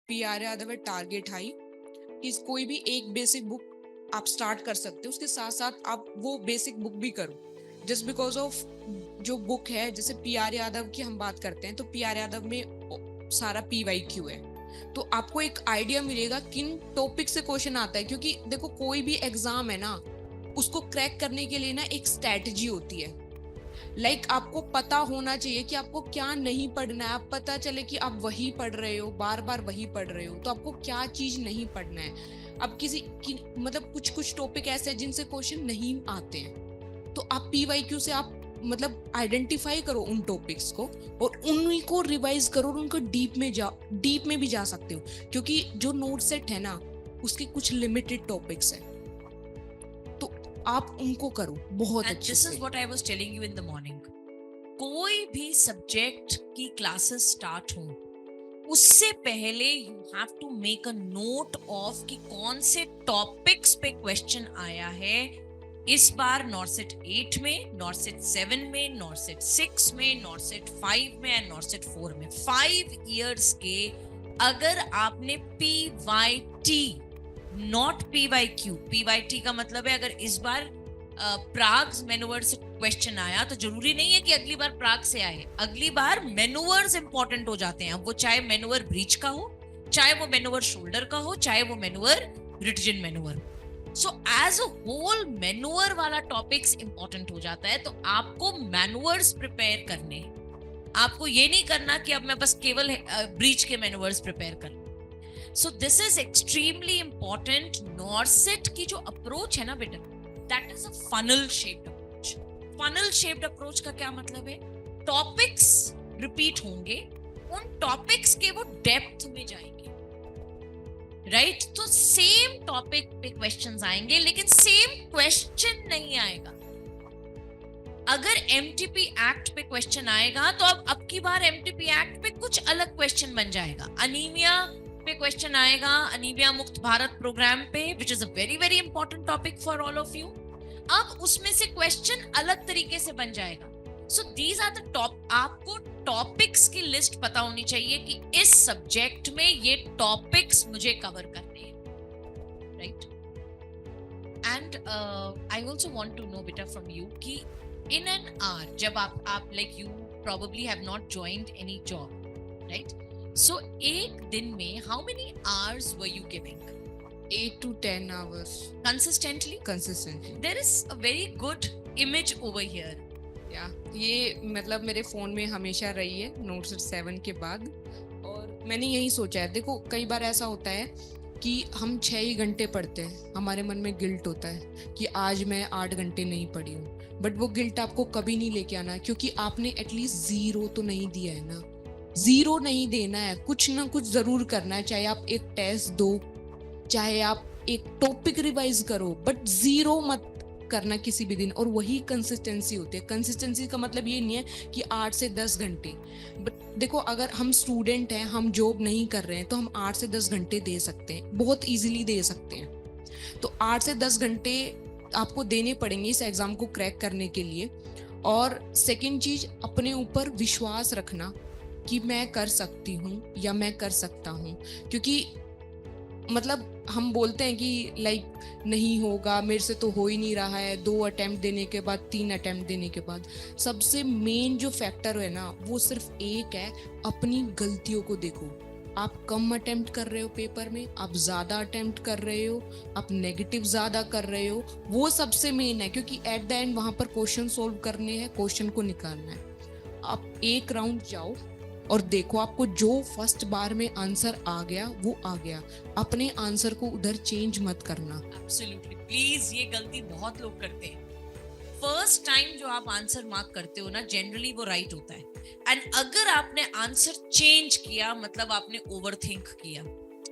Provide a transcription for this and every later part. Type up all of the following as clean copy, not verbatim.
PR Yadav है target high, कि कोई भी एक बेसिक बुक आप स्टार्ट कर सकते हो, उसके साथ साथ आप वो बेसिक बुक भी करो। जस्ट बिकॉज ऑफ जो बुक है, जैसे पीआर यादव की हम बात करते हैं तो पीआर यादव में सारा पीवाईक्यू है, तो आपको एक आइडिया मिलेगा किन टॉपिक से क्वेश्चन आता है। क्योंकि देखो कोई भी एग्जाम है ना, उसको क्रैक करने के लिए ना एक स्ट्रेटजी होती है। आपको पता होना चाहिए कि आपको क्या नहीं पढ़ना है। आप पता चले कि आप वही पढ़ रहे हो, बार बार वही पढ़ रहे हो, तो आपको क्या चीज नहीं पढ़ना है। अब मतलब कुछ कुछ टॉपिक ऐसे हैं जिनसे क्वेश्चन नहीं आते हैं, तो आप पीवाईक्यू से आप मतलब आइडेंटिफाई करो उन टॉपिक्स को और उन्हीं को रिवाइज करो और उनको डीप में भी जा सकते हो। क्योंकि जो नोट सेट है ना, उसके कुछ लिमिटेड टॉपिक्स हैं, तो आप उनको करो बहुत अच्छे से। This is what I was telling you in the morning. कोई भी सब्जेक्ट की क्लासेस स्टार्ट हो, उससे पहले you have to make a note of कि कौन से टॉपिक्स पे क्वेश्चन आया है इस बार नॉर्सेट 8 में, नॉर्सेट 7 में, नॉर्सेट 6 में, नॉर्सेट 5 में एंड नॉर्सेट 4 में। 5 इयर्स के अगर आपने PYT नॉट PYQ, PYT का मतलब है अगर इस बार प्राग्स मैनूवर से क्वेश्चन आया तो जरूरी नहीं है कि अगली बार प्राग से आए, अगली बार मैनूवर्स इंपॉर्टेंट हो जाते हैं। वो चाहे मैनूवर ब्रीच का हो, चाहे वो मैनूवर शोल्डर का हो, चाहे वो मैनूवर रिटजन manoeuvre. So as a whole manoeuvre वाला टॉपिक्स इंपॉर्टेंट हो जाता है। तो आपको मैनूवर्स प्रिपेयर करने, आपको ये नहीं करना कि अब मैं बस केवल ब्रीच के मैनूवर्स प्रिपेयर कर। So this is extremely important. नॉर्सेट की जो अप्रोच है ना बेटा, that is a funnel shaped approach. Funnel shaped approach का क्या मतलब है? टॉपिक्स रिपीट होंगे, उन टॉपिक्स के वो डेप्थ में जाएंगे, राइट? तो सेम टॉपिक पे क्वेश्चंस आएंगे लेकिन सेम क्वेश्चन नहीं आएगा। अगर एमटीपी एक्ट पे क्वेश्चन आएगा तो अब की बार एमटीपी एक्ट पे कुछ अलग क्वेश्चन बन जाएगा। अनीमिया पे क्वेश्चन आएगा, अनीमिया मुक्त भारत प्रोग्राम पे, which is a very very important topic for all of you. अब उसमें से क्वेश्चन अलग तरीके से बन जाएगा। So these are the top, आपको टॉपिक्स की लिस्ट पता होनी चाहिए कि इस सब्जेक्ट में ये टॉपिक्स मुझे कवर करने हैं, right? And I also want to know बेटा फ्रॉम यू कि in an hour, जब आप like you probably have not joined any job, right? So एक दिन में how many hours were you giving? 8 to 10 hours Consistently? There is a very good image over here. ये मतलब मेरे phone में हमेशा रही है नोट 7 के बाद, और मैंने यही सोचा है। देखो कई बार ऐसा होता है कि हम 6 ही घंटे पढ़ते हैं, हमारे मन में गिल्ट होता है कि आज मैं 8 घंटे नहीं पढ़ी हूँ। बट वो गिल्ट आपको कभी नहीं लेके आना, क्योंकि आपने एटलीस्ट 0 तो नहीं दिया है ना। 0 नहीं देना है, कुछ ना कुछ जरूर करना है। चाहे आप एक टेस्ट दो, चाहे आप एक टॉपिक रिवाइज करो, बट 0 मत करना किसी भी दिन। और वही कंसिस्टेंसी होती है। कंसिस्टेंसी का मतलब ये नहीं है कि 8 से 10 घंटे। बट देखो अगर हम स्टूडेंट हैं, हम जॉब नहीं कर रहे हैं, तो हम 8 से 10 घंटे दे सकते हैं, बहुत इजीली दे सकते हैं। तो 8 से 10 घंटे आपको देने पड़ेंगे इस एग्जाम को क्रैक करने के लिए। और सेकंड चीज, अपने ऊपर विश्वास रखना कि मैं कर सकती हूँ या मैं कर सकता हूँ। क्योंकि मतलब हम बोलते हैं कि नहीं होगा, मेरे से तो हो ही नहीं रहा है, 2 अटेम्प्ट देने के बाद, 3 अटेम्प्ट देने के बाद। सबसे मेन जो फैक्टर है ना, वो सिर्फ एक है, अपनी गलतियों को देखो। आप कम अटेम्प्ट कर रहे हो पेपर में, आप ज्यादा अटेम्प्ट कर रहे हो, आप नेगेटिव ज्यादा कर रहे हो, वो सबसे मेन है। क्योंकि एट द एंड वहां पर क्वेश्चन सोल्व करने हैं, क्वेश्चन को निकालना है। आप एक राउंड जाओ और देखो, आपको जो फर्स्ट बार में आंसर आ गया वो आ गया, अपने आंसर को उधर चेंज मत करना। एब्सोल्युटली, प्लीज, ये गलती बहुत लोग करते हैं। फर्स्ट टाइम जो आप आंसर मार्क करते हो ना, जनरली वो राइट होता है। एंड अगर आपने आंसर चेंज किया मतलब आपने ओवरथिंक किया,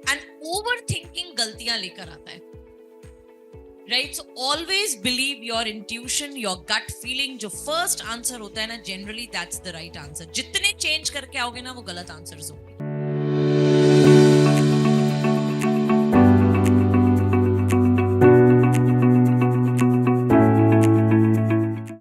एंड ओवरथिंकिंग गलतियां लेकर आता है, right? So always believe your intuition, your gut feeling. जो फर्स्ट आंसर होता है ना, generally that's the right answer. जितने चेंज करके आओगे ना, वो गलत आंसर्स होंगे।